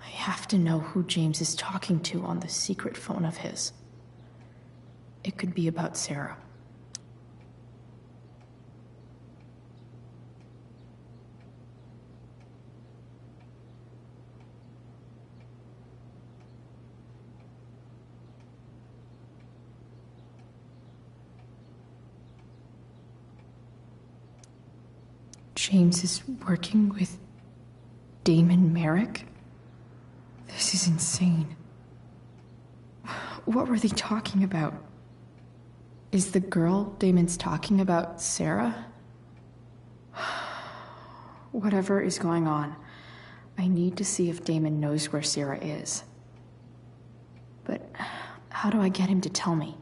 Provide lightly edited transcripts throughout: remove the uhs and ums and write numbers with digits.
I have to know who James is talking to on the secret phone of his. It could be about Sarah. James is working with Damon Merrick? This is insane. What were they talking about? Is the girl Damon's talking about Sarah? Whatever is going on, I need to see if Damon knows where Sarah is. But how do I get him to tell me?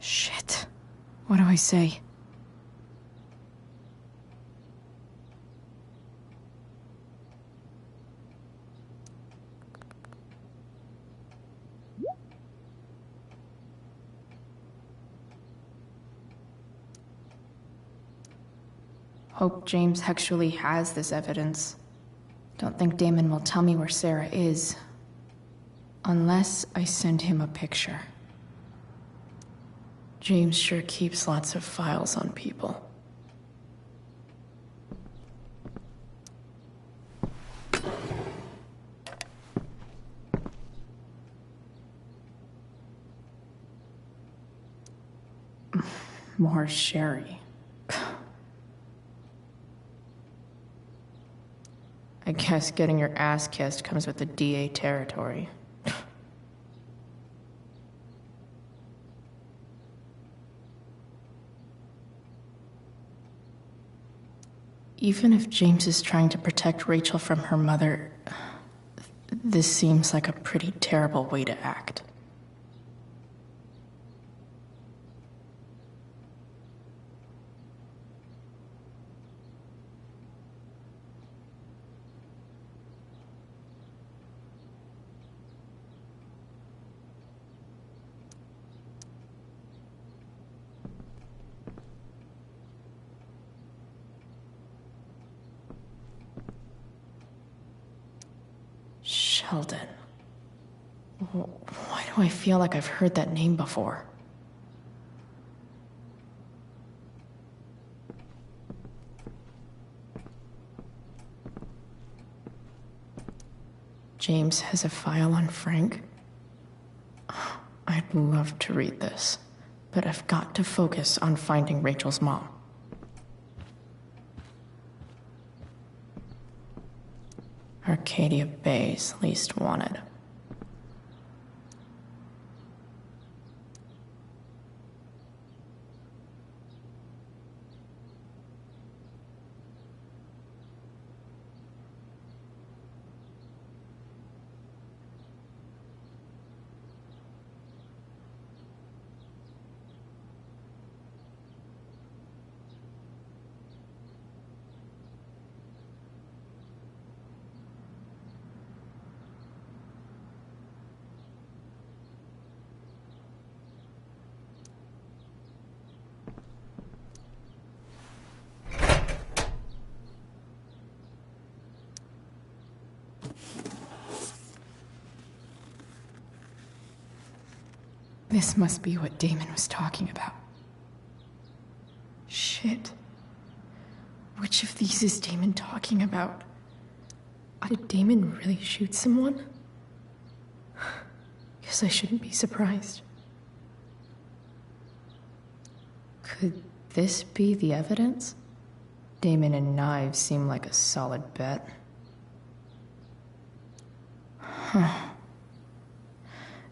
Shit. What do I say? Hope James actually has this evidence. Don't think Damon will tell me where Sarah is. Unless I send him a picture. James sure keeps lots of files on people. More Sherry. I guess getting your ass kissed comes with the DA territory. Even if James is trying to protect Rachel from her mother, this seems like a pretty terrible way to act. Sheldon. Why do I feel like I've heard that name before? James has a file on Frank? I'd love to read this, but I've got to focus on finding Rachel's mom. Arcadia Bay's least wanted. This must be what Damon was talking about. Shit. Which of these is Damon talking about? Did Damon really shoot someone? Guess I shouldn't be surprised. Could this be the evidence? Damon and knives seem like a solid bet. Huh.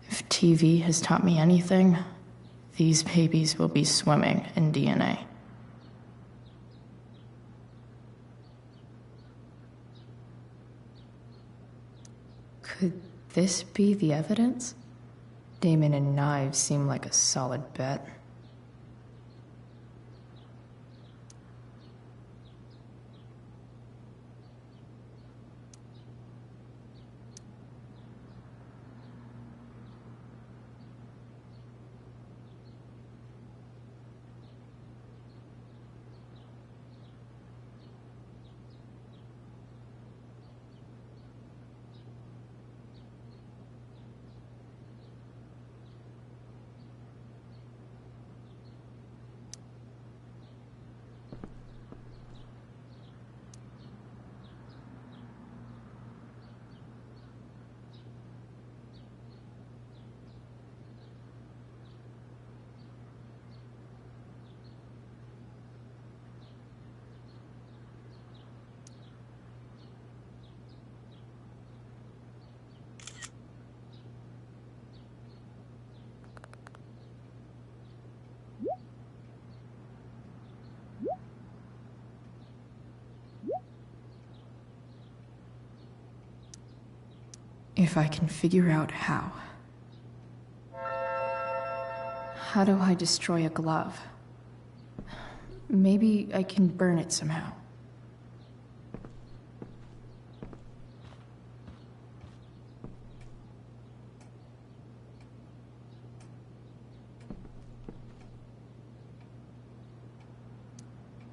If TV has taught me anything, these babies will be swimming in DNA. this be the evidence? Damon and knives seem like a solid bet. If I can figure out how. How do I destroy a glove? Maybe I can burn it somehow.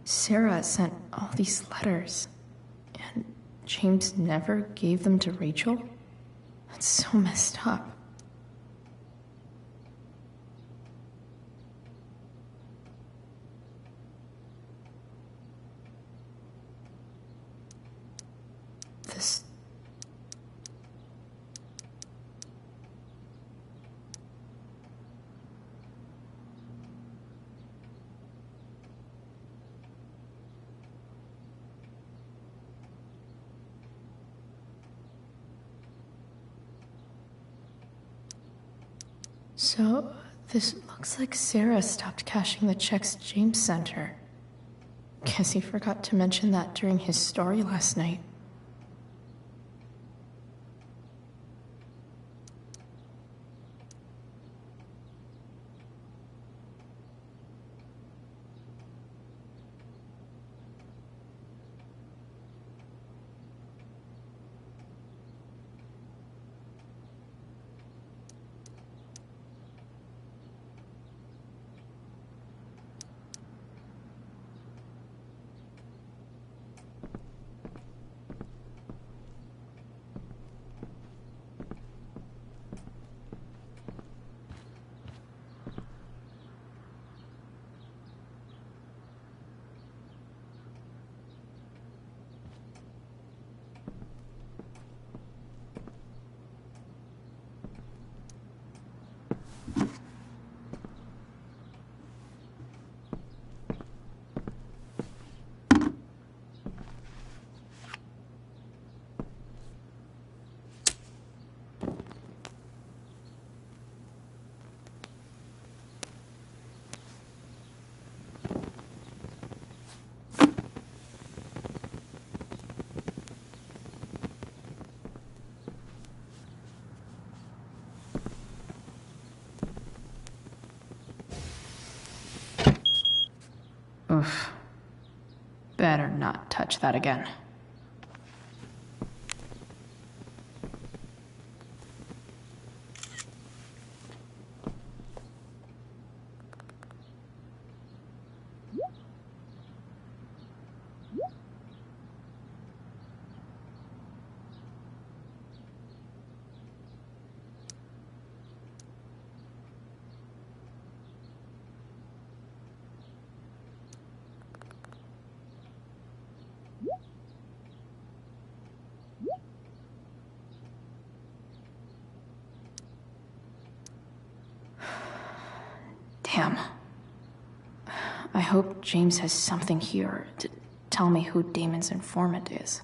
Sarah sent all these letters, and James never gave them to Rachel? That's so messed up. This... So, this looks like Sarah stopped cashing the checks James sent her. Guess he forgot to mention that during his story last night. Oof. Better not touch that again. Damn. I hope James has something here to tell me who Damon's informant is.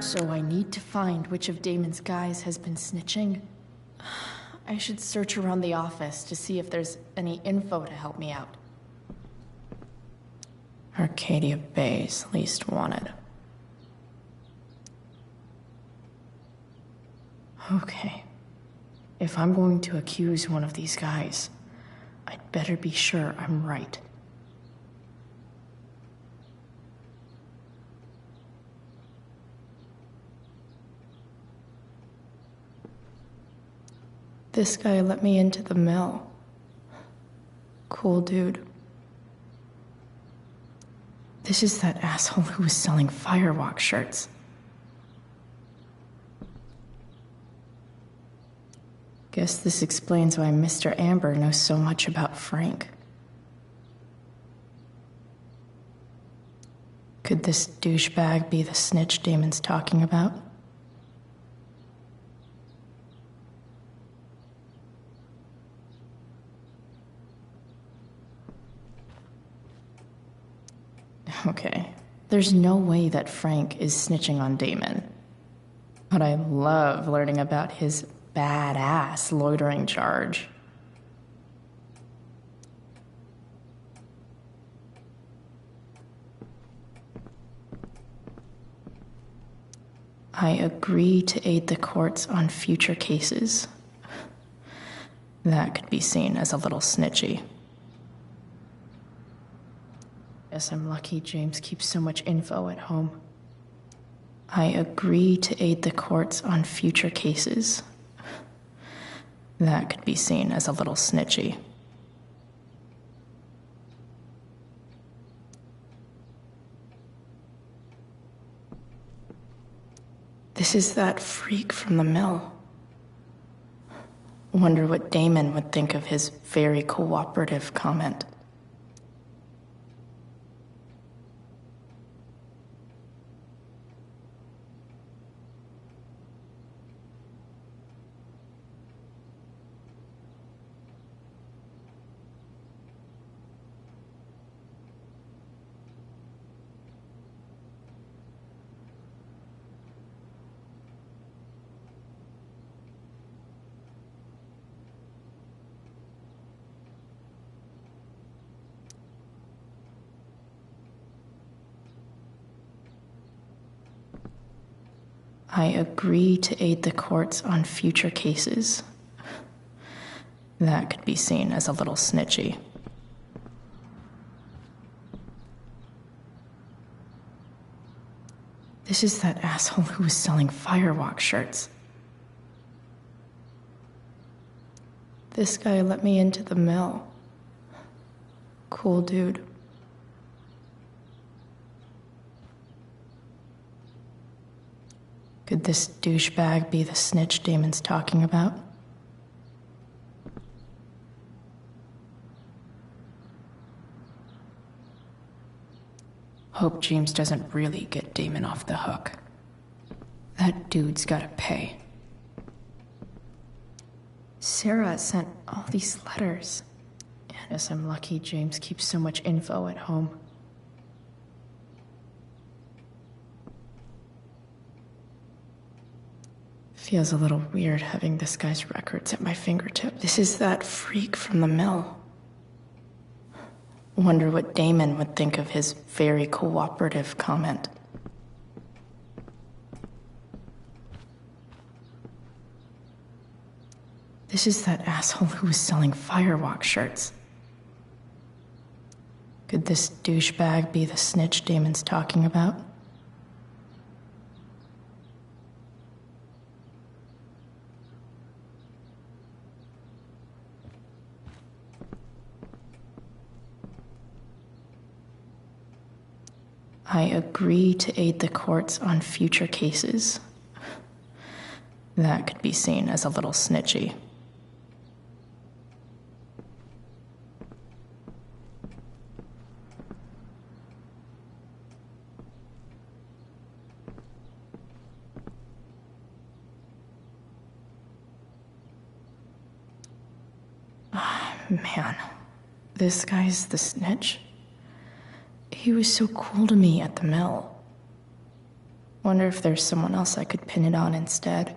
So I need to find which of Damon's guys has been snitching. I should search around the office to see if there's any info to help me out. Arcadia Bay's least wanted. Okay. If I'm going to accuse one of these guys, I'd better be sure I'm right. This guy let me into the mill. Cool dude. This is that asshole who was selling Firewalk shirts. Guess this explains why Mr. Amber knows so much about Frank. Could this douchebag be the snitch Damon's talking about? Okay, there's no way that Frank is snitching on Damon. But I love learning about his badass loitering charge. I agree to aid the courts on future cases. That could be seen as a little snitchy. Guess I'm lucky James keeps so much info at home. I agree to aid the courts on future cases. That could be seen as a little snitchy. This is that freak from the mill. Wonder what Damon would think of his very cooperative comment. I agree to aid the courts on future cases. That could be seen as a little snitchy. This is that asshole who was selling Firewalk shirts. This guy let me into the mill. Cool dude. Could this douchebag be the snitch Damon's talking about? Hope James doesn't really get Damon off the hook. That dude's gotta pay. Sarah sent all these letters. Guess I'm lucky James keeps so much info at home. Feels a little weird having this guy's records at my fingertips. This is that freak from the mill. Wonder what Damon would think of his very cooperative comment. This is that asshole who was selling Firewalk shirts. Could this douchebag be the snitch Damon's talking about? I agree to aid the courts on future cases. That could be seen as a little snitchy. Man, this guy's the snitch? He was so cool to me at the mill. Wonder if there's someone else I could pin it on instead.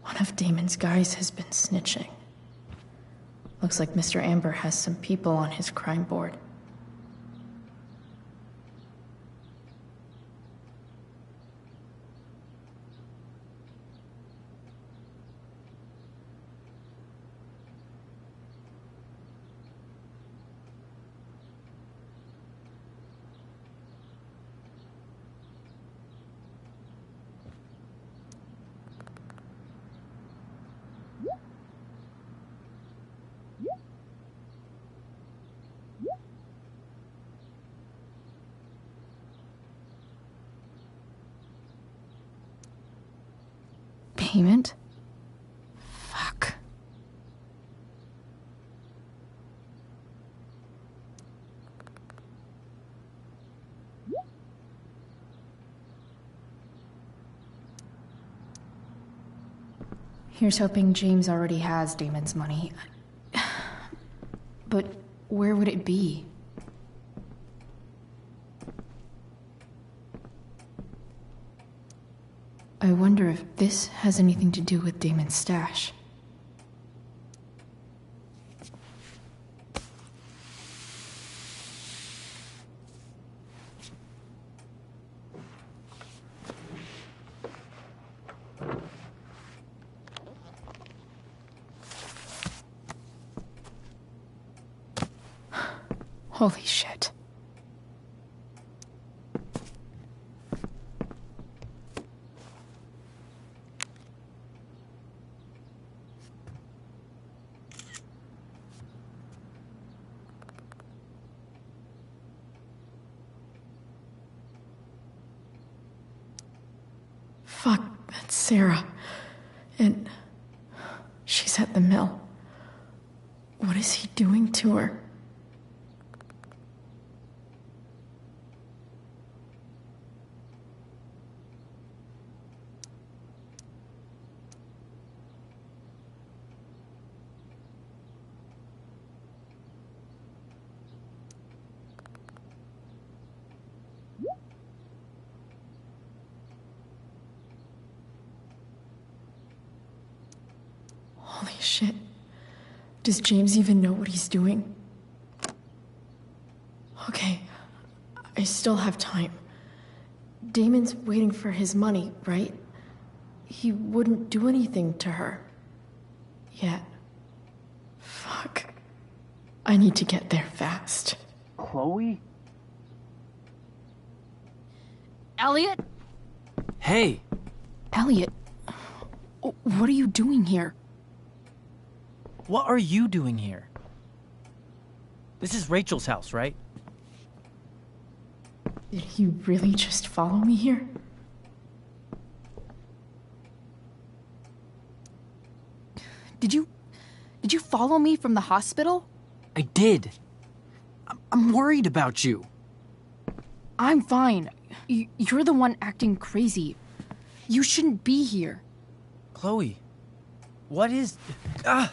One of Damon's guys has been snitching. Looks like Mr. Amber has some people on his crime board. Payment? Fuck. Here's hoping James already has Damon's money. But where would it be? I wonder if this has anything to do with Damon's stash. Holy shit. Fuck, that's Sarah. And she's at the mill. What is he doing to her? Holy shit. Does James even know what he's doing? Okay, I still have time. Damon's waiting for his money, right? He wouldn't do anything to her. Yet. Fuck. I need to get there fast. Chloe? Elliot? Hey! Elliot, what are you doing here? What are you doing here? This is Rachel's house, right? Did he really just follow me here? Did you follow me from the hospital? I did. I'm worried about you. I'm fine. You're the one acting crazy. You shouldn't be here. Chloe, what is... Ah!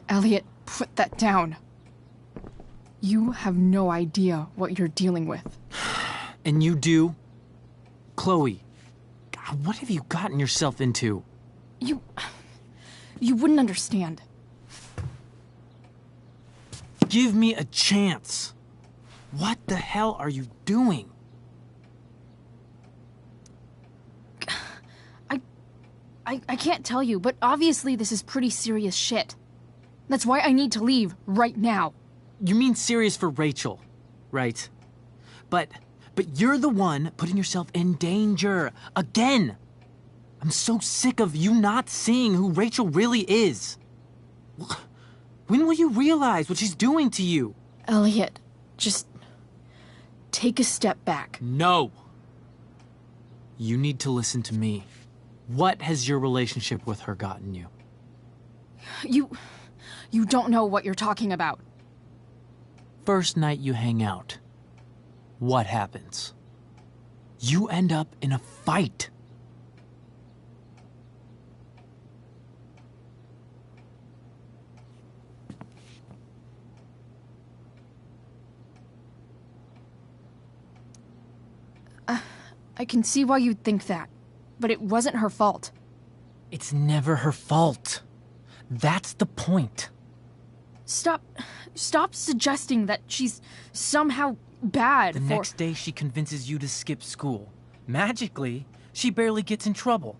Elliot, put that down. You have no idea what you're dealing with. And you do? Chloe, God, what have you gotten yourself into? You wouldn't understand. Give me a chance. What the hell are you doing? I can't tell you, but obviously this is pretty serious shit. That's why I need to leave right now. You mean serious for Rachel, right? But you're the one putting yourself in danger. Again! I'm so sick of you not seeing who Rachel really is. When will you realize what she's doing to you? Elliot, just take a step back. No. You need to listen to me. What has your relationship with her gotten you? You don't know what you're talking about. First night you hang out, what happens? You end up in a fight. I can see why you'd think that, but it wasn't her fault. It's never her fault. That's the point. Stop suggesting that she's somehow bad The next day she convinces you to skip school. Magically, she barely gets in trouble.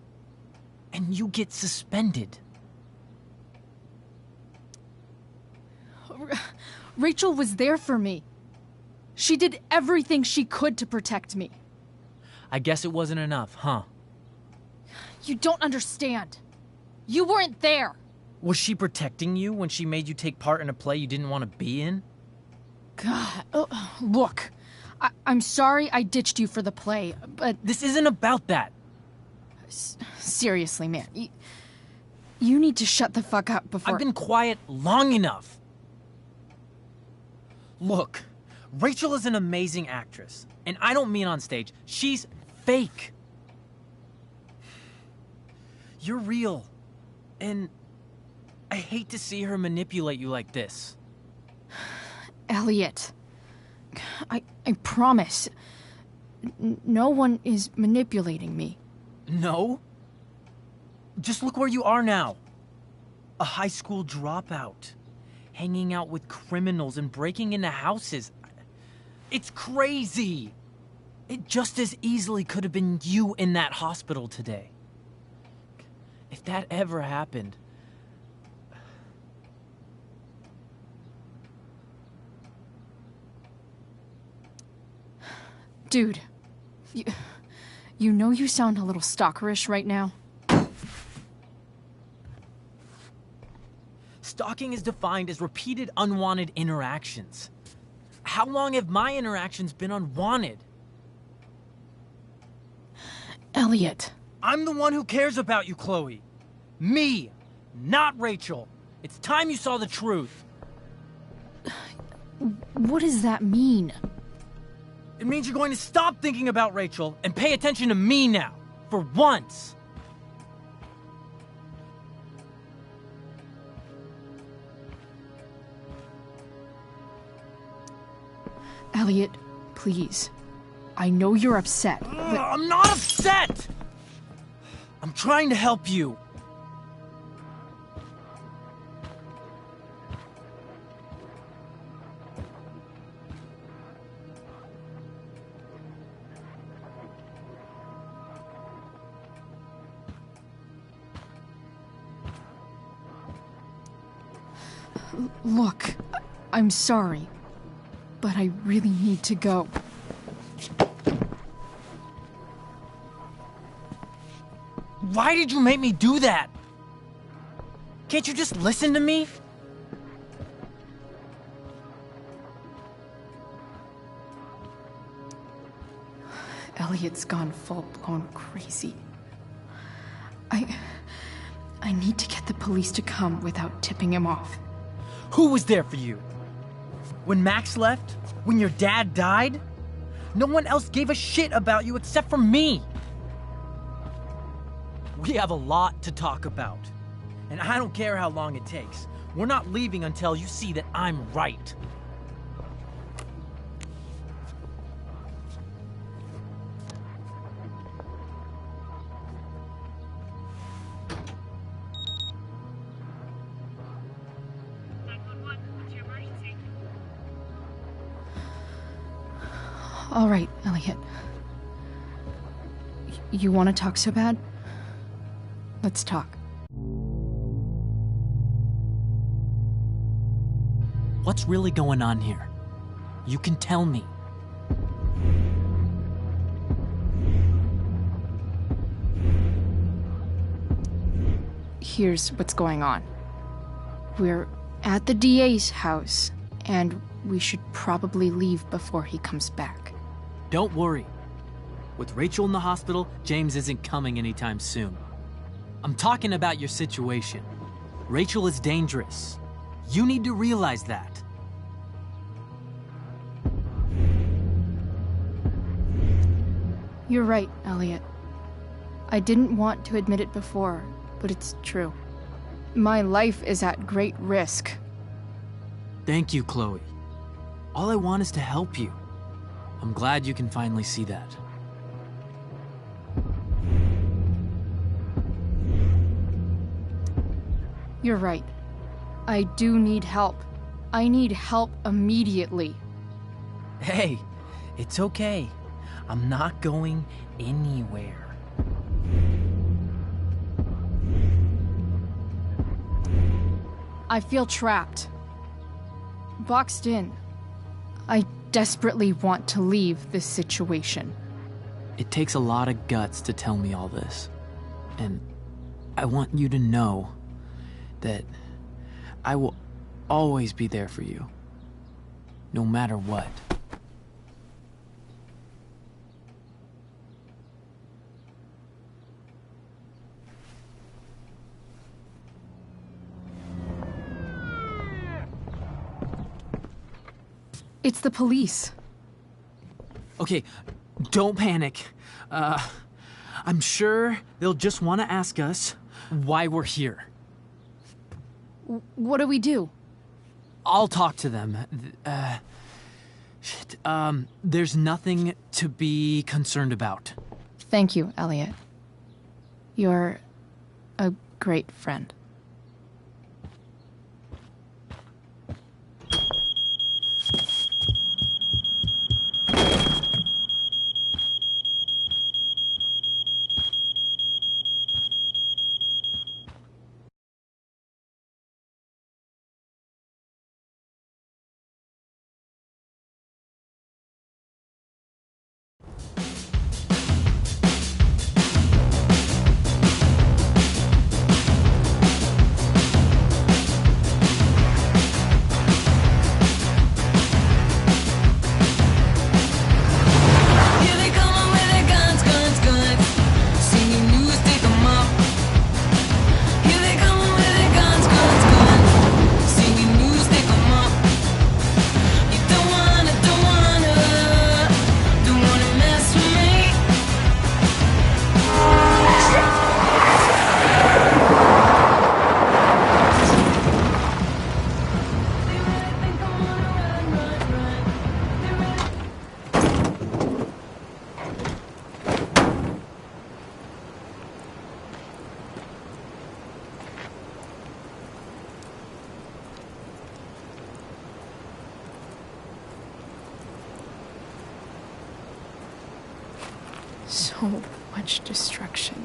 And you get suspended. Rachel was there for me. She did everything she could to protect me. I guess it wasn't enough, huh? You don't understand. You weren't there. Was she protecting you when she made you take part in a play you didn't want to be in? God, look. I'm sorry I ditched you for the play, but... This isn't about that. Seriously, man. You need to shut the fuck up before... I've been quiet long enough. Look, Rachel is an amazing actress. And I don't mean on stage. She's fake. You're real. And I hate to see her manipulate you like this. Elliot, I promise. No one is manipulating me. No? Just look where you are now. A high school dropout. Hanging out with criminals and breaking into houses. It's crazy. It just as easily could have been you in that hospital today. If that ever happened... Dude, you know you sound a little stalkerish right now? Stalking is defined as repeated unwanted interactions. How long have my interactions been unwanted? Elliot. I'm the one who cares about you, Chloe. Me, not Rachel. It's time you saw the truth. What does that mean? It means you're going to stop thinking about Rachel and pay attention to me now. For once. Elliot, please. I know you're upset, but... I'm not upset! I'm trying to help you. Look, I'm sorry, but I really need to go. Why did you make me do that? Can't you just listen to me? Elliot's gone full-blown crazy. I need to get the police to come without tipping him off. Who was there for you? When Max left? When your dad died? No one else gave a shit about you except for me. We have a lot to talk about. And I don't care how long it takes. We're not leaving until you see that I'm right. All right, Elliot. You want to talk so bad? Let's talk. What's really going on here? You can tell me. Here's what's going on. We're at the DA's house, and we should probably leave before he comes back. Don't worry. With Rachel in the hospital, James isn't coming anytime soon. I'm talking about your situation. Rachel is dangerous. You need to realize that. You're right, Elliot. I didn't want to admit it before, but it's true. My life is at great risk. Thank you, Chloe. All I want is to help you. I'm glad you can finally see that. You're right. I do need help. I need help immediately. Hey, it's okay. I'm not going anywhere. I feel trapped. Boxed in. I desperately want to leave this situation. It takes a lot of guts to tell me all this. And I want you to know that I will always be there for you. No matter what. It's the police. Okay, don't panic. I'm sure they'll just want to ask us why we're here. What do we do? I'll talk to them. Shit, there's nothing to be concerned about. Thank you, Elliot. You're a great friend. So much destruction.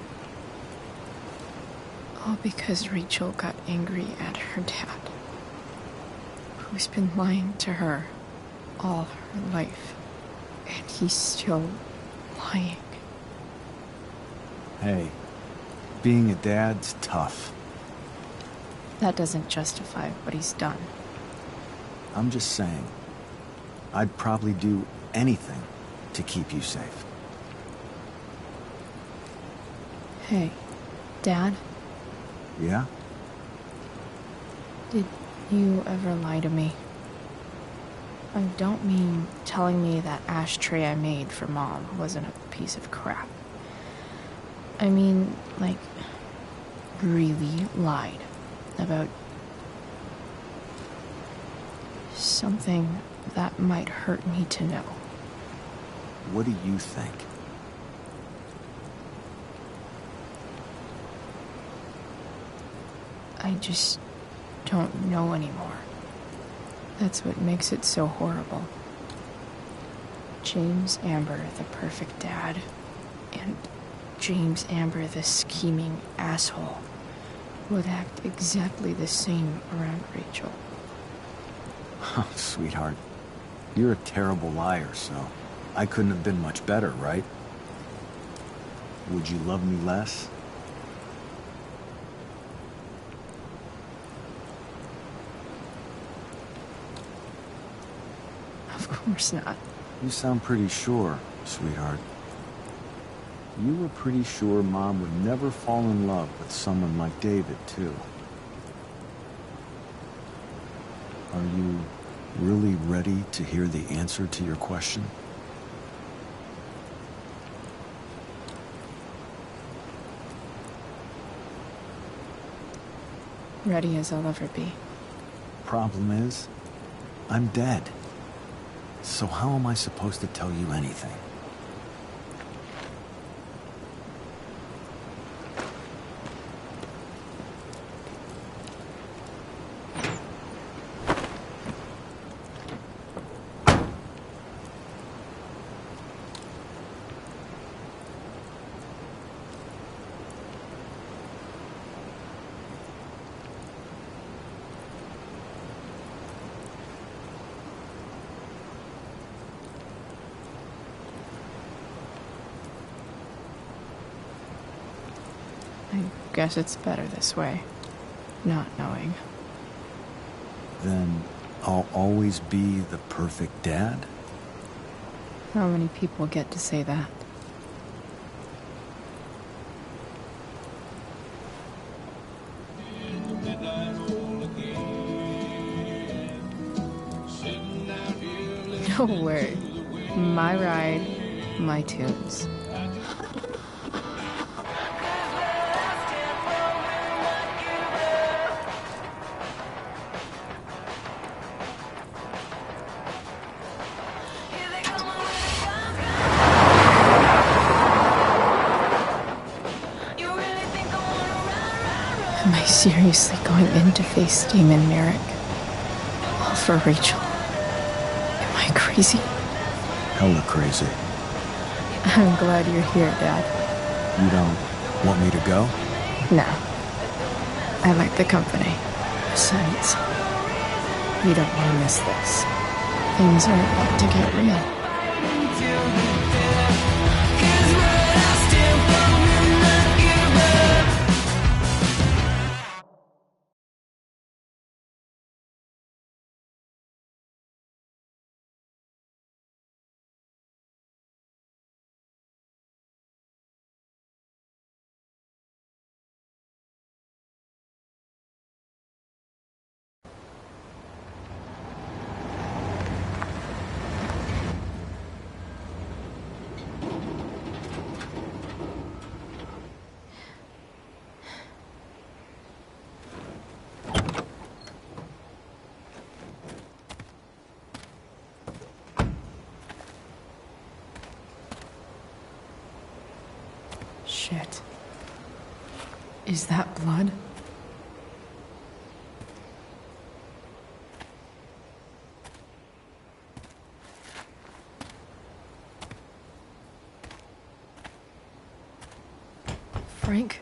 All because Rachel got angry at her dad, who's been lying to her all her life. And he's still lying. Hey, being a dad's tough. That doesn't justify what he's done. I'm just saying, I'd probably do anything to keep you safe. Hey, Dad, Yeah? did you ever lie to me? I don't mean telling me that ashtray I made for Mom wasn't a piece of crap. I mean, like, really lied about something that might hurt me to know. What do you think? I just don't know anymore. That's what makes it so horrible. James Amber, the perfect dad, and James Amber, the scheming asshole, would act exactly the same around Rachel. Oh, sweetheart. You're a terrible liar, so I couldn't have been much better, right? Would you love me less? Of course not. You sound pretty sure, sweetheart. You were pretty sure Mom would never fall in love with someone like David, too. Are you really ready to hear the answer to your question? Ready as I'll ever be. Problem is, I'm dead. So how am I supposed to tell you anything? I guess it's better this way, not knowing. Then I'll always be the perfect dad? How many people get to say that? No way. My ride, my tunes. Am I seriously going in to face Damon Merrick? All for Rachel? Am I crazy? Hella crazy. I'm glad you're here, Dad. You don't want me to go? No. I like the company. Besides, you don't want to miss this. Things are about to get real. Shit. Is that blood? Frank?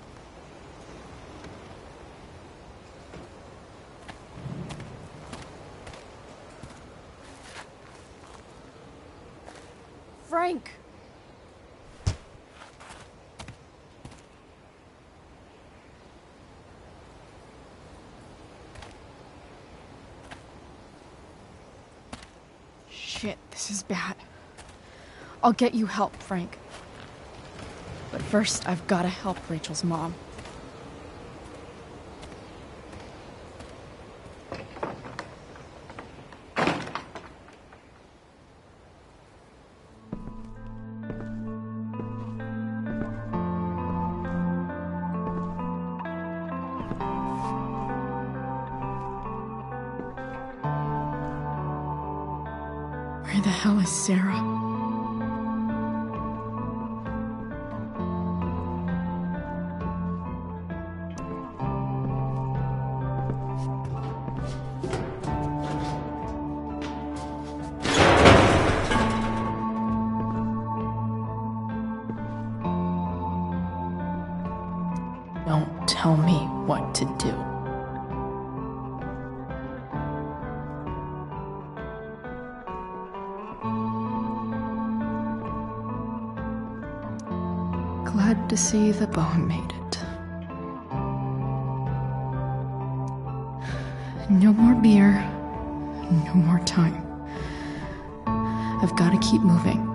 Frank! Shit, this is bad. I'll get you help, Frank. But first, I've gotta help Rachel's mom. the hell is Sarah? Don't tell me what to do. Glad to see the bone made it. No more beer, no more time. I've got to keep moving.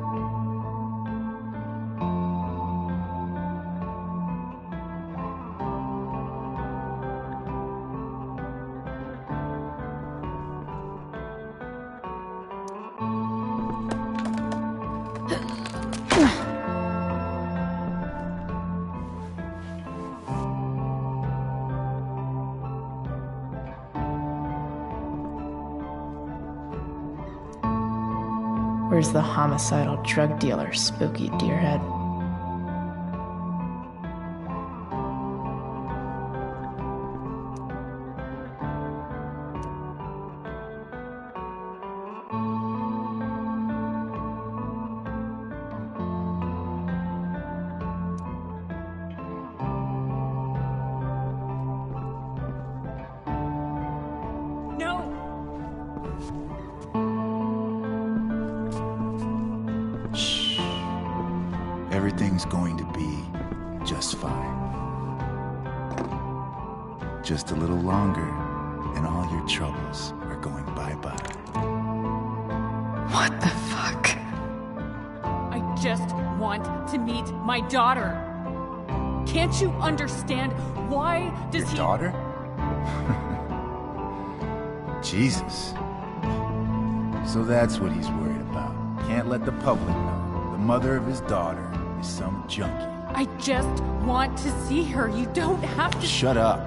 Where's the homicidal drug dealer, Spooky Deerhead? Everything's going to be just fine. Just a little longer, and all your troubles are going bye-bye. What the fuck? I just want to meet my daughter. Can't you understand? Why does Your daughter? Jesus. So that's what he's worried about. Can't let the public know. The mother of his daughter is some junkie. I just want to see her. You don't have to. Shut up.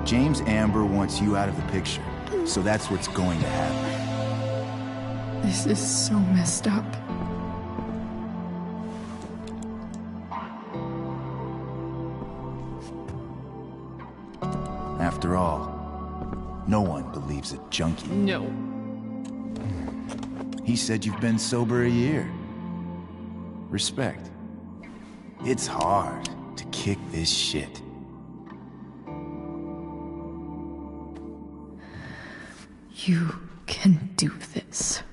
James Amber wants you out of the picture, so that's what's going to happen. This is so messed up. After all, no one believes a junkie. No. He said you've been sober a year. Respect. It's hard to kick this shit. You can do this.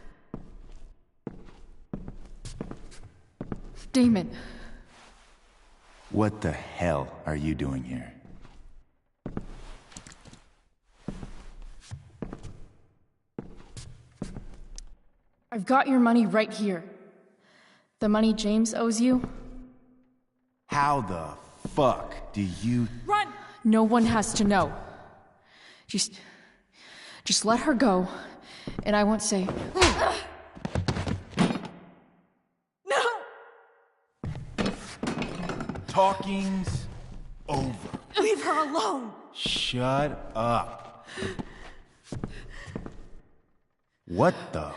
Damon. What the hell are you doing here? I've got your money right here. The money James owes you. How the fuck do you... Run! No one has to know. Just let her go, and I won't say... No! Talking's over. Leave her alone! Shut up. What the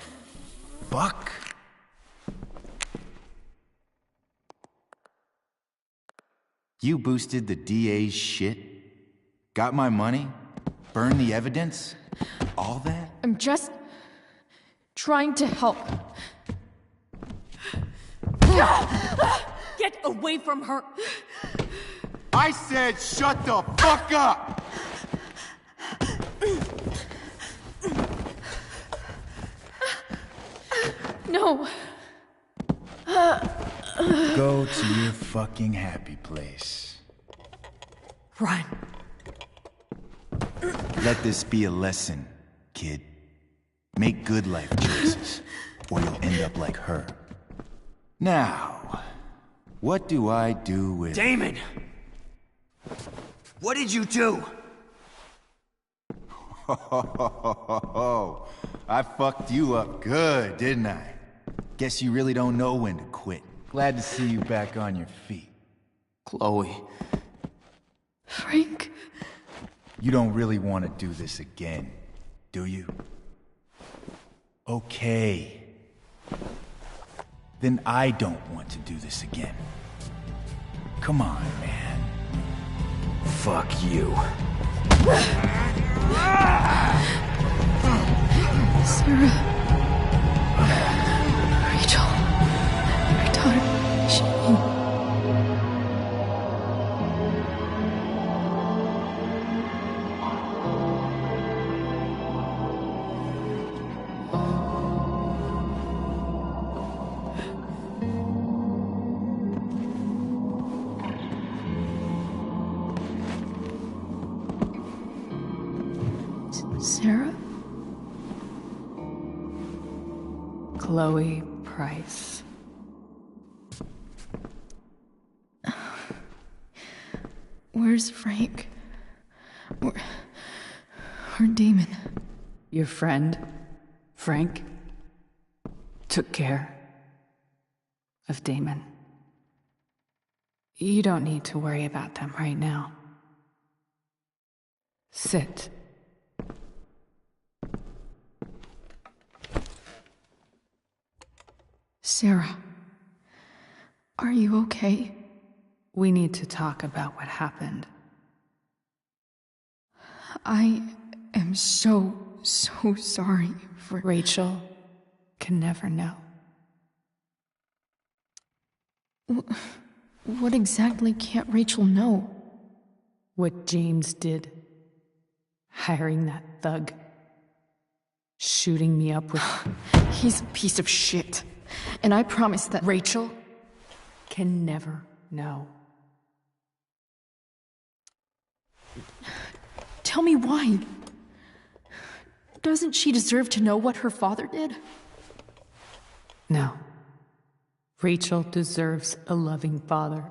fuck? You boosted the DA's shit? Got my money? Burned the evidence? All that? I'm just trying to help. Get away from her! I said shut the fuck up! No. Go to your fucking happy place. Run. Let this be a lesson, kid. Make good life choices, or you'll end up like her. Now, what do I do with... Damon! What did you do? I fucked you up good, didn't I? Guess you really don't know when to quit. Glad to see you back on your feet. Chloe. Frank. You don't really want to do this again, do you? Okay. Then I don't want to do this again. Come on, man. Fuck you. Sarah. Rachel. Your daughter, Shane. Sarah? Chloe Price. Where's Frank? Where Damon? Your friend, Frank, took care of Damon. You don't need to worry about them right now. Sit. Sarah, are you okay? We need to talk about what happened. I am so sorry for... Rachel can never know. What exactly can't Rachel know? What James did. Hiring that thug. Shooting me up with... He's a piece of shit. And I promise that... Rachel can never know. Tell me why. Doesn't she deserve to know what her father did? No. Rachel deserves a loving father.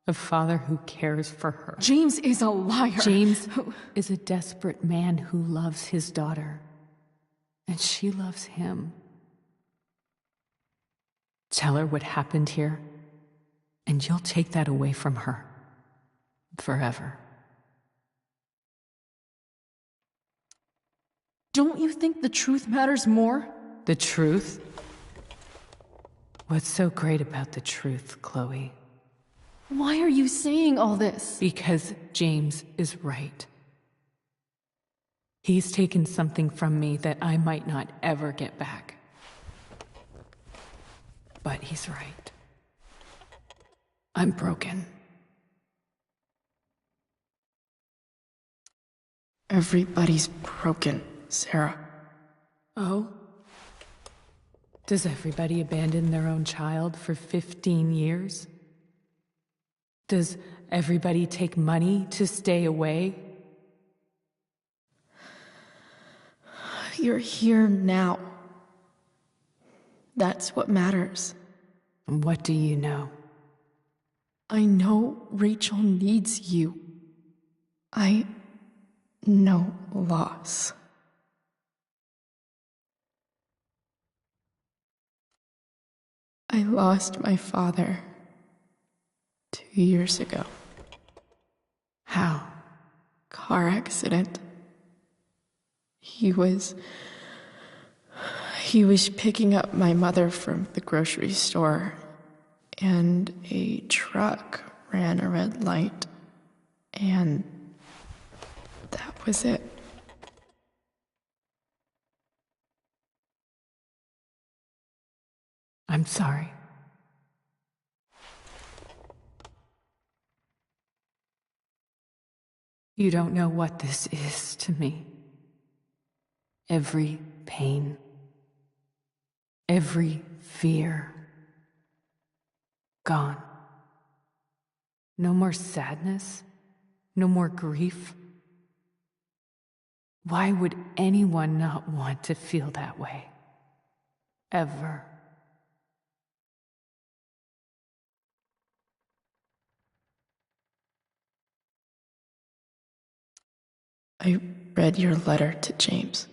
A father who cares for her. James is a liar. James is a desperate man who loves his daughter. And she loves him. Tell her what happened here, and you'll take that away from her. Forever. Don't you think the truth matters more? The truth? What's so great about the truth, Chloe? Why are you saying all this? Because James is right. He's taken something from me that I might not ever get back. But he's right. I'm broken. Everybody's broken, Sarah. Oh? Does everybody abandon their own child for 15 years? Does everybody take money to stay away? You're here now. That's what matters. And what do you know? I know Rachel needs you. I know loss. I lost my father 2 years ago. How? Car accident. He was picking up my mother from the grocery store, and a truck ran a red light, and that was it. I'm sorry. You don't know what this is to me. Every pain, every fear, gone. No more sadness, no more grief. Why would anyone not want to feel that way? Ever. I read your letter to James.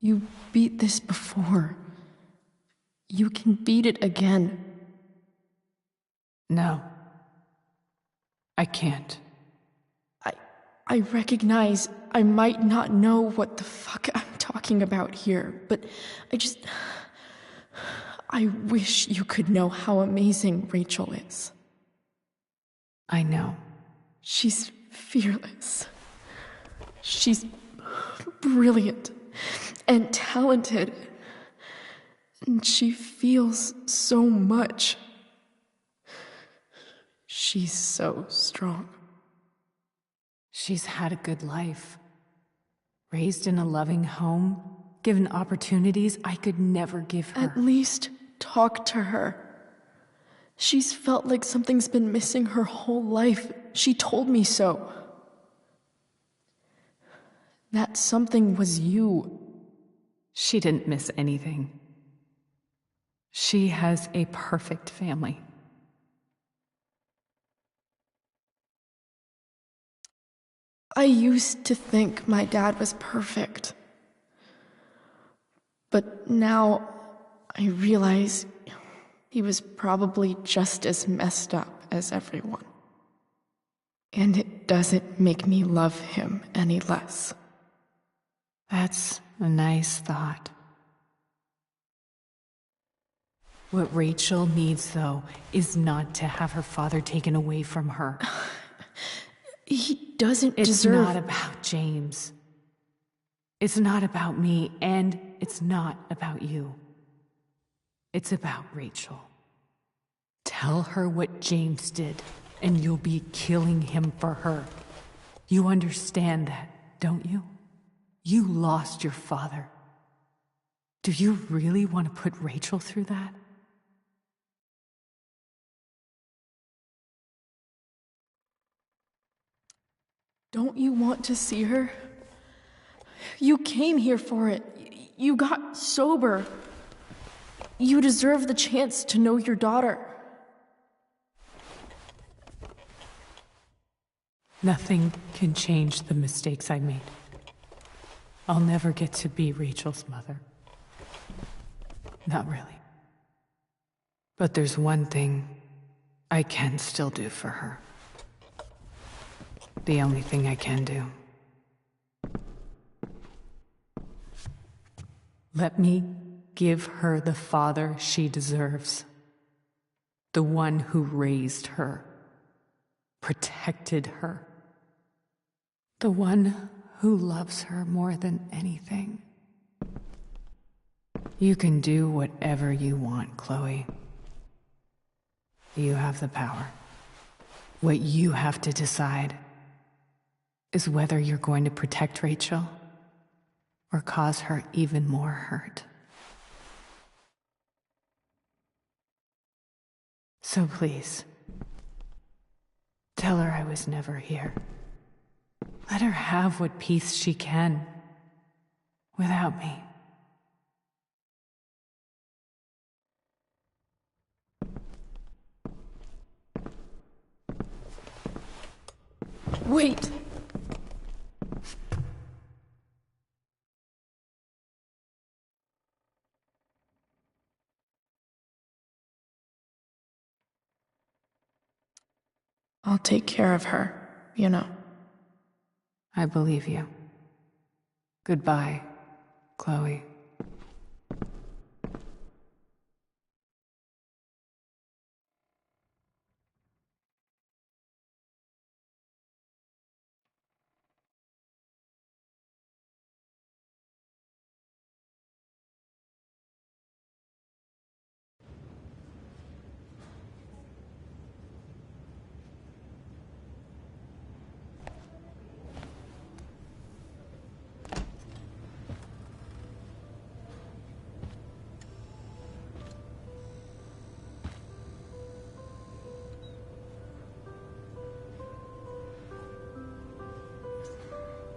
You beat this before. You can beat it again. No. I can't. I recognize I might not know what the fuck I'm talking talking about here, but I wish you could know how amazing Rachel is. I know. She's fearless. She's brilliant and talented. And she feels so much. She's so strong. She's had a good life. Raised in a loving home, given opportunities I could never give her. At least talk to her. She's felt like something's been missing her whole life. She told me so. That something was you. She didn't miss anything. She has a perfect family. I used to think my dad was perfect. But now I realize he was probably just as messed up as everyone. And it doesn't make me love him any less. That's a nice thought. What Rachel needs, though, is not to have her father taken away from her. He doesn't It's deserve... not about James. It's not about me, and it's not about you. It's about Rachel. Tell her what James did, and you'll be killing him for her. You understand that, don't you? You lost your father. Do you really want to put Rachel through that? Don't you want to see her? You came here for it. You got sober. You deserve the chance to know your daughter. Nothing can change the mistakes I made. I'll never get to be Rachel's mother. Not really. But there's one thing I can still do for her. The only thing I can do. Let me give her the father she deserves. The one who raised her, protected her. The one who loves her more than anything. You can do whatever you want, Chloe. You have the power. What you have to decide is whether you're going to protect Rachel or cause her even more hurt. So please, tell her I was never here. Let her have what peace she can without me. Wait! I'll take care of her, you know. I believe you. Goodbye, Chloe.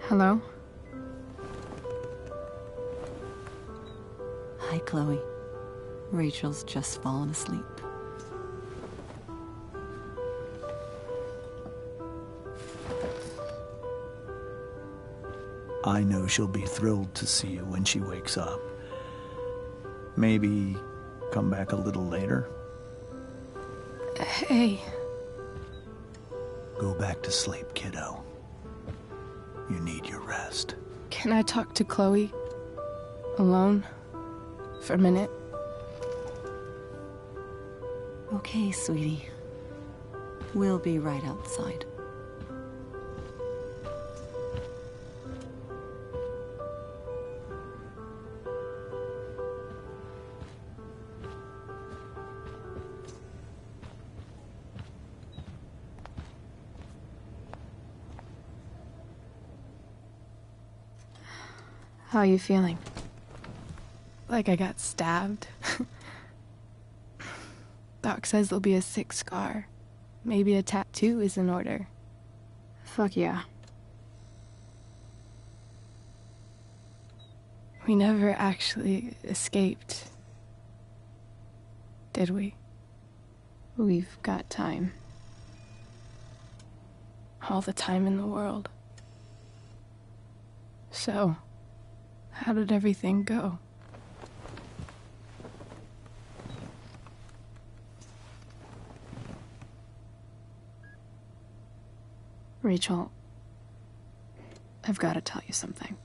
Hello? Hi, Chloe. Rachel's just fallen asleep. I know she'll be thrilled to see you when she wakes up. Maybe come back a little later. Hey. Go back to sleep, kiddo. You need your rest. Can I talk to Chloe? alone for a minute? Okay, sweetie. We'll be right outside. How are you feeling? Like I got stabbed? Doc says there'll be a sick scar. Maybe a tattoo is in order. Fuck yeah. We never actually escaped, did we? We've got time. All the time in the world. So, how did everything go? Rachel, I've got to tell you something.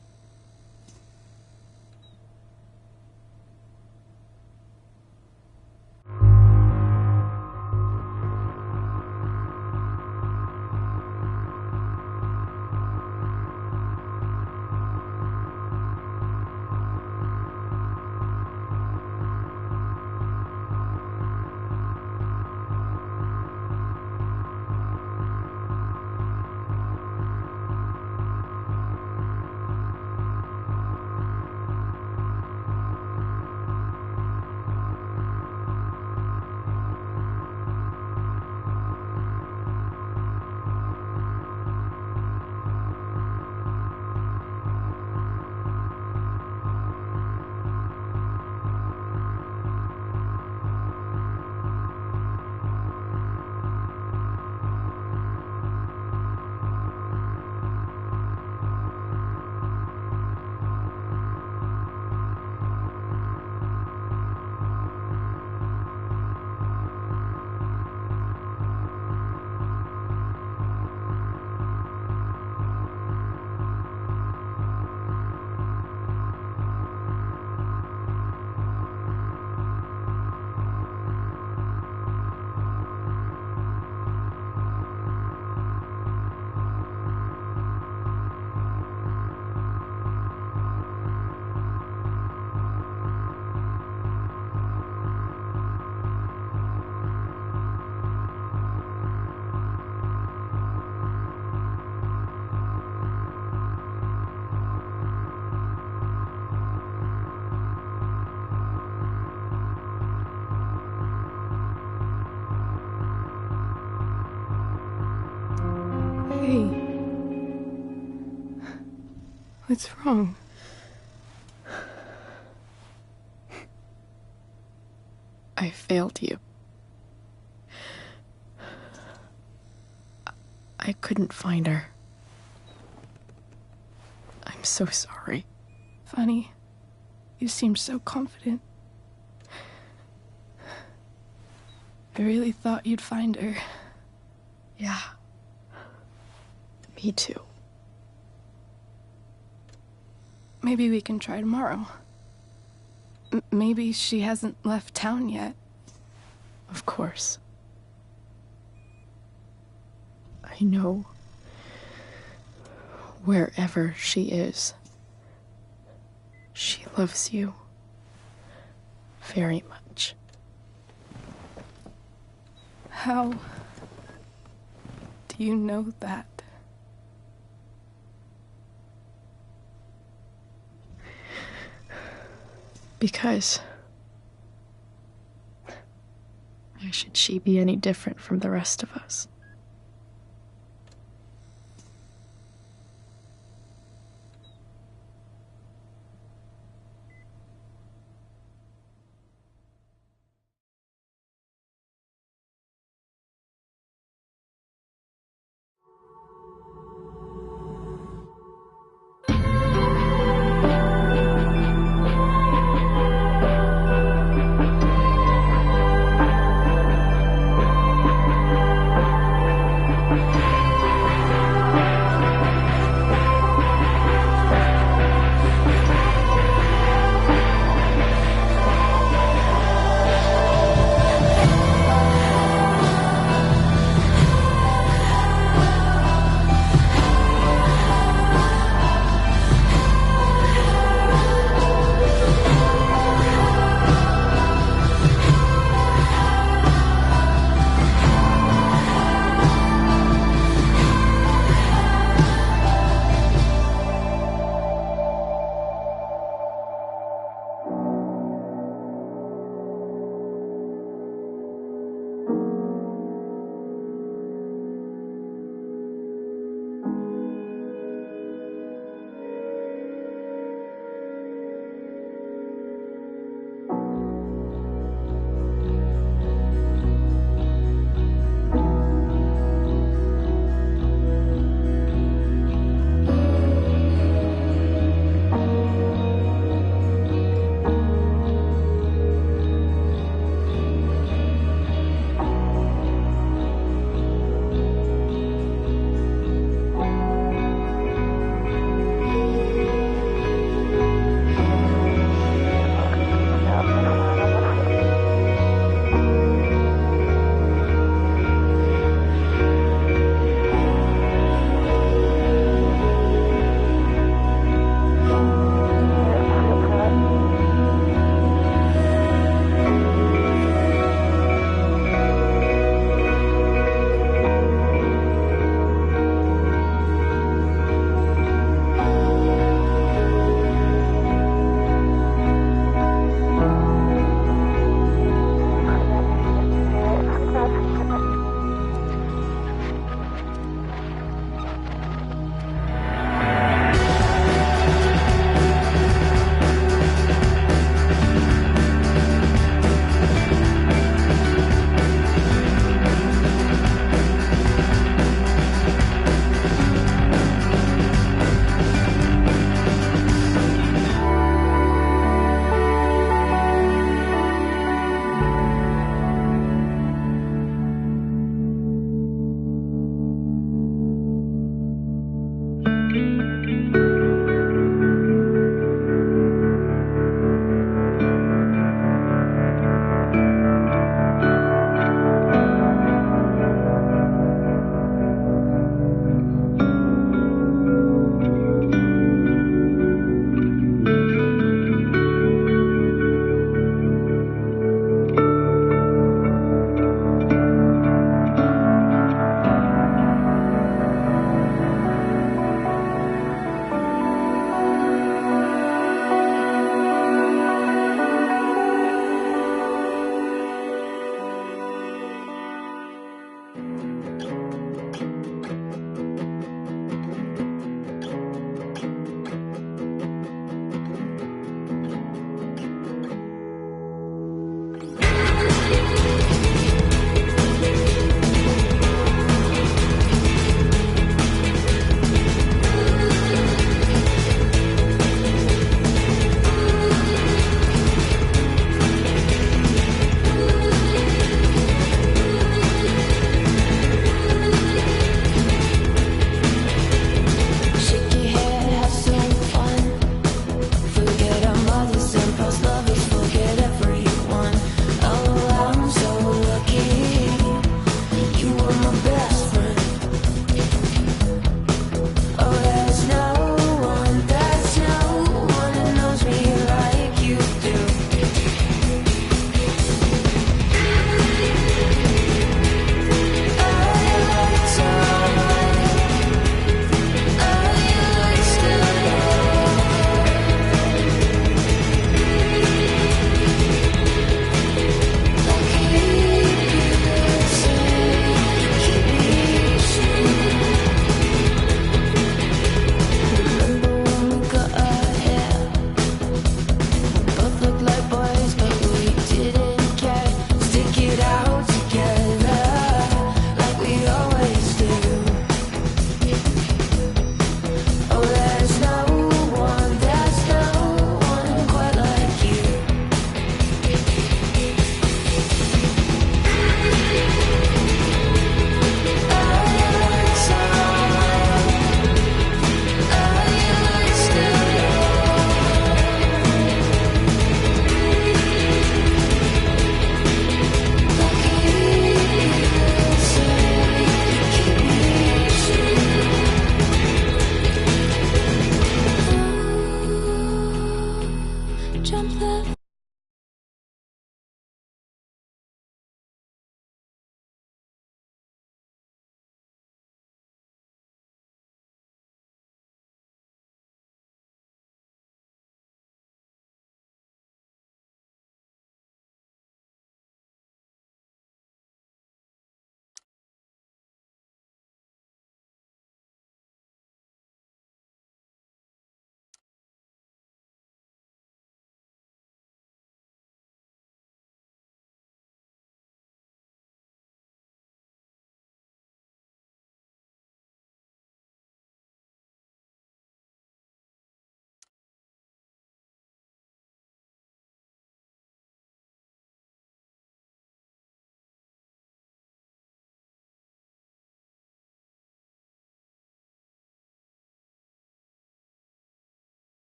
Hey. What's wrong? I failed you. I couldn't find her. I'm so sorry. Funny. You seemed so confident. I really thought you'd find her. Yeah. Me too. Maybe we can try tomorrow. Maybe she hasn't left town yet. Of course. I know wherever she is, she loves you very much. How do you know that? Because why should she be any different from the rest of us?